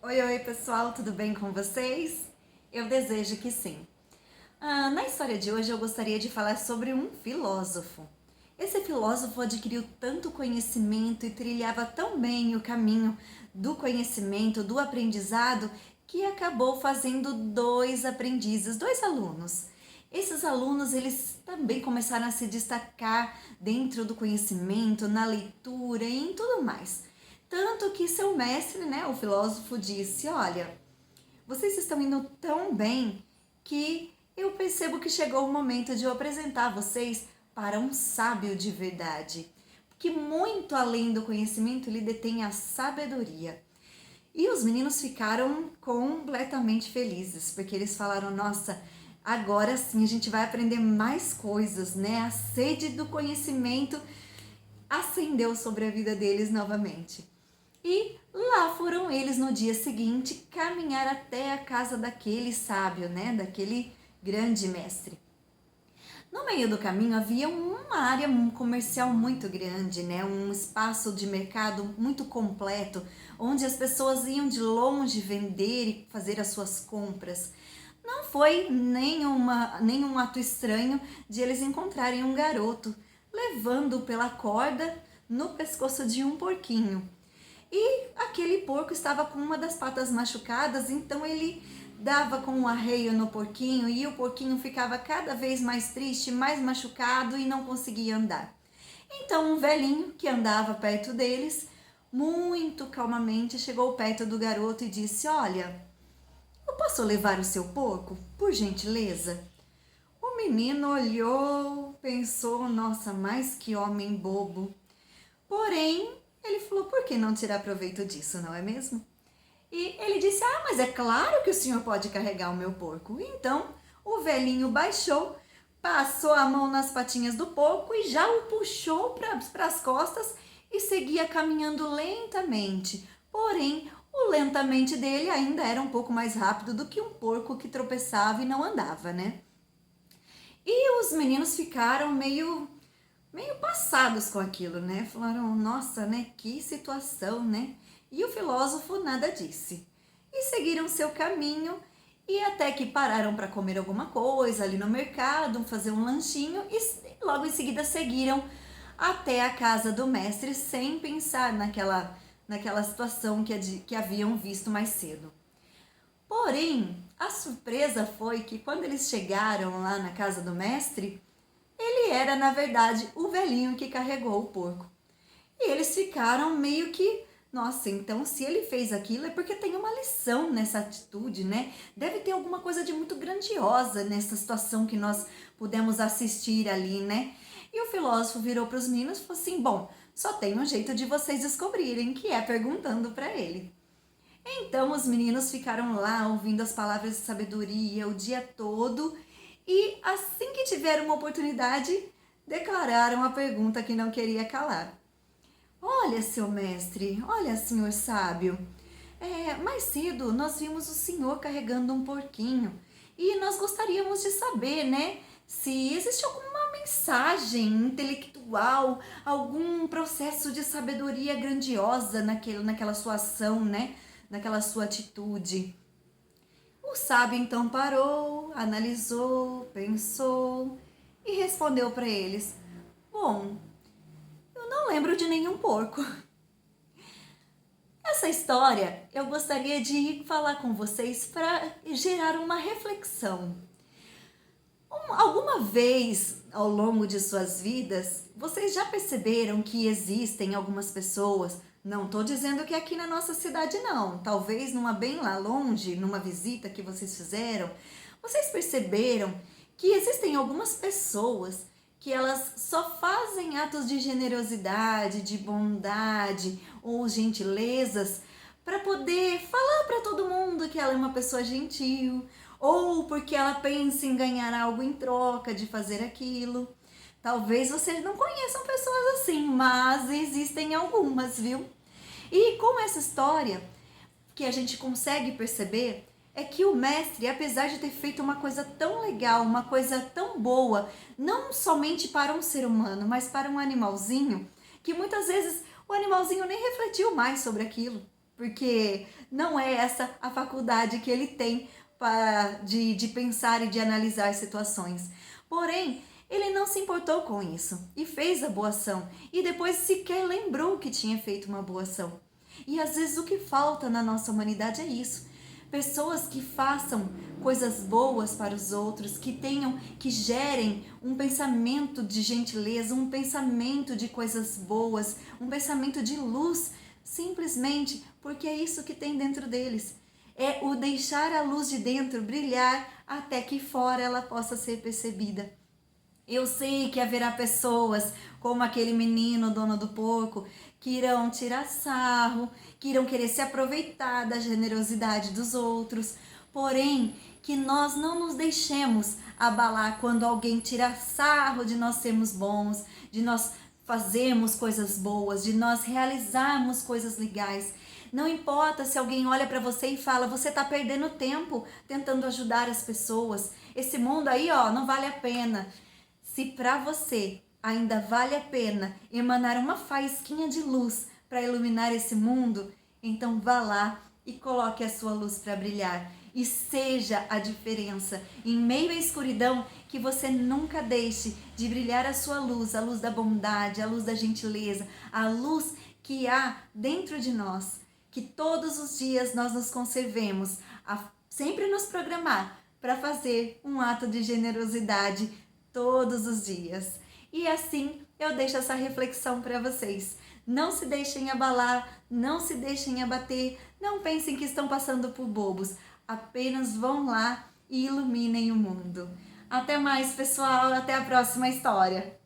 Oi, oi pessoal, tudo bem com vocês? Eu desejo que sim. Na história de hoje eu gostaria de falar sobre um filósofo. Esse filósofo adquiriu tanto conhecimento e trilhava tão bem o caminho do conhecimento, do aprendizado, que acabou fazendo dois aprendizes, dois alunos. Esses alunos, eles também começaram a se destacar dentro do conhecimento, na leitura e em tudo mais. Tanto que seu mestre, né, o filósofo, disse: Olha, vocês estão indo tão bem que eu percebo que chegou o momento de eu apresentar vocês para um sábio de verdade, que muito além do conhecimento ele detém a sabedoria. E os meninos ficaram completamente felizes, porque eles falaram: Nossa, agora sim a gente vai aprender mais coisas, né? A sede do conhecimento acendeu sobre a vida deles novamente. E lá foram eles no dia seguinte caminhar até a casa daquele sábio, né? Daquele grande mestre. No meio do caminho havia uma área comercial muito grande, né? Um espaço de mercado muito completo, onde as pessoas iam de longe vender e fazer as suas compras. Não foi nenhum ato estranho de eles encontrarem um garoto levando pela corda no pescoço de um porquinho. E aquele porco estava com uma das patas machucadas, então ele dava com um arreio no porquinho e o porquinho ficava cada vez mais triste, mais machucado e não conseguia andar. Então um velhinho que andava perto deles, muito calmamente, chegou perto do garoto e disse: Olha, eu posso levar o seu porco, por gentileza? O menino olhou, pensou: Nossa, mas que homem bobo. Porém, ele falou: Por que não tirar proveito disso, não é mesmo? E ele disse: Mas é claro que o senhor pode carregar o meu porco. Então, o velhinho baixou, passou a mão nas patinhas do porco e já o puxou para as costas e seguia caminhando lentamente. Porém, o lentamente dele ainda era um pouco mais rápido do que um porco que tropeçava e não andava, né? E os meninos ficaram meio passados com aquilo, né? Falaram: Nossa, né? Que situação, né? E o filósofo nada disse. E seguiram seu caminho e até que pararam para comer alguma coisa ali no mercado, fazer um lanchinho e logo em seguida seguiram até a casa do mestre sem pensar naquela situação que haviam visto mais cedo. Porém, a surpresa foi que quando eles chegaram lá na casa do mestre, ele era, na verdade, o velhinho que carregou o porco. E eles ficaram meio que: Nossa, então se ele fez aquilo é porque tem uma lição nessa atitude, né? Deve ter alguma coisa de muito grandiosa nessa situação que nós pudemos assistir ali, né? E o filósofo virou para os meninos e falou assim: Bom, só tem um jeito de vocês descobrirem, que é perguntando para ele. Então os meninos ficaram lá ouvindo as palavras de sabedoria o dia todo e assim que tiveram uma oportunidade, declararam a pergunta que não queria calar. Olha, seu mestre, olha, senhor sábio, mais cedo nós vimos o senhor carregando um porquinho e nós gostaríamos de saber, né, se existe alguma mensagem intelectual, algum processo de sabedoria grandiosa naquela sua ação, né, naquela sua atitude. O sábio então parou, analisou, pensou e respondeu para eles: Bom, eu não lembro de nenhum porco. Essa história eu gostaria de falar com vocês para gerar uma reflexão. Alguma vez ao longo de suas vidas, vocês já perceberam que existem algumas pessoas, não estou dizendo que é aqui na nossa cidade não, talvez numa bem lá longe, numa visita que vocês fizeram, vocês perceberam que existem algumas pessoas que elas só fazem atos de generosidade, de bondade ou gentilezas para poder falar para todo mundo que ela é uma pessoa gentil, ou porque ela pensa em ganhar algo em troca de fazer aquilo. Talvez vocês não conheçam pessoas assim, mas existem algumas, viu? E com essa história, que a gente consegue perceber é que o mestre, apesar de ter feito uma coisa tão legal, uma coisa tão boa, não somente para um ser humano, mas para um animalzinho, que muitas vezes o animalzinho nem refletiu mais sobre aquilo. porque não é essa a faculdade que ele tem de pensar e de analisar situações. Porém, ele não se importou com isso e fez a boa ação e depois sequer lembrou que tinha feito uma boa ação. E às vezes o que falta na nossa humanidade é isso. Pessoas que façam coisas boas para os outros, que gerem um pensamento de gentileza, um pensamento de coisas boas, um pensamento de luz, simplesmente porque é isso que tem dentro deles. É o deixar a luz de dentro brilhar até que fora ela possa ser percebida. Eu sei que haverá pessoas, como aquele menino, dono do porco, que irão tirar sarro, que irão querer se aproveitar da generosidade dos outros, porém, que nós não nos deixemos abalar quando alguém tira sarro de nós sermos bons, de nós fazermos coisas boas, de nós realizarmos coisas legais. Não importa se alguém olha para você e fala, você está perdendo tempo tentando ajudar as pessoas. Esse mundo aí, ó, não vale a pena. Se para você ainda vale a pena emanar uma faísquinha de luz para iluminar esse mundo, então vá lá e coloque a sua luz para brilhar. E seja a diferença em meio à escuridão, que você nunca deixe de brilhar a sua luz, a luz da bondade, a luz da gentileza, a luz que há dentro de nós. Que todos os dias nós nos conservemos a sempre nos programar para fazer um ato de generosidade todos os dias. E assim eu deixo essa reflexão para vocês. Não se deixem abalar, não se deixem abater, não pensem que estão passando por bobos. Apenas vão lá e iluminem o mundo. Até mais, pessoal, até a próxima história.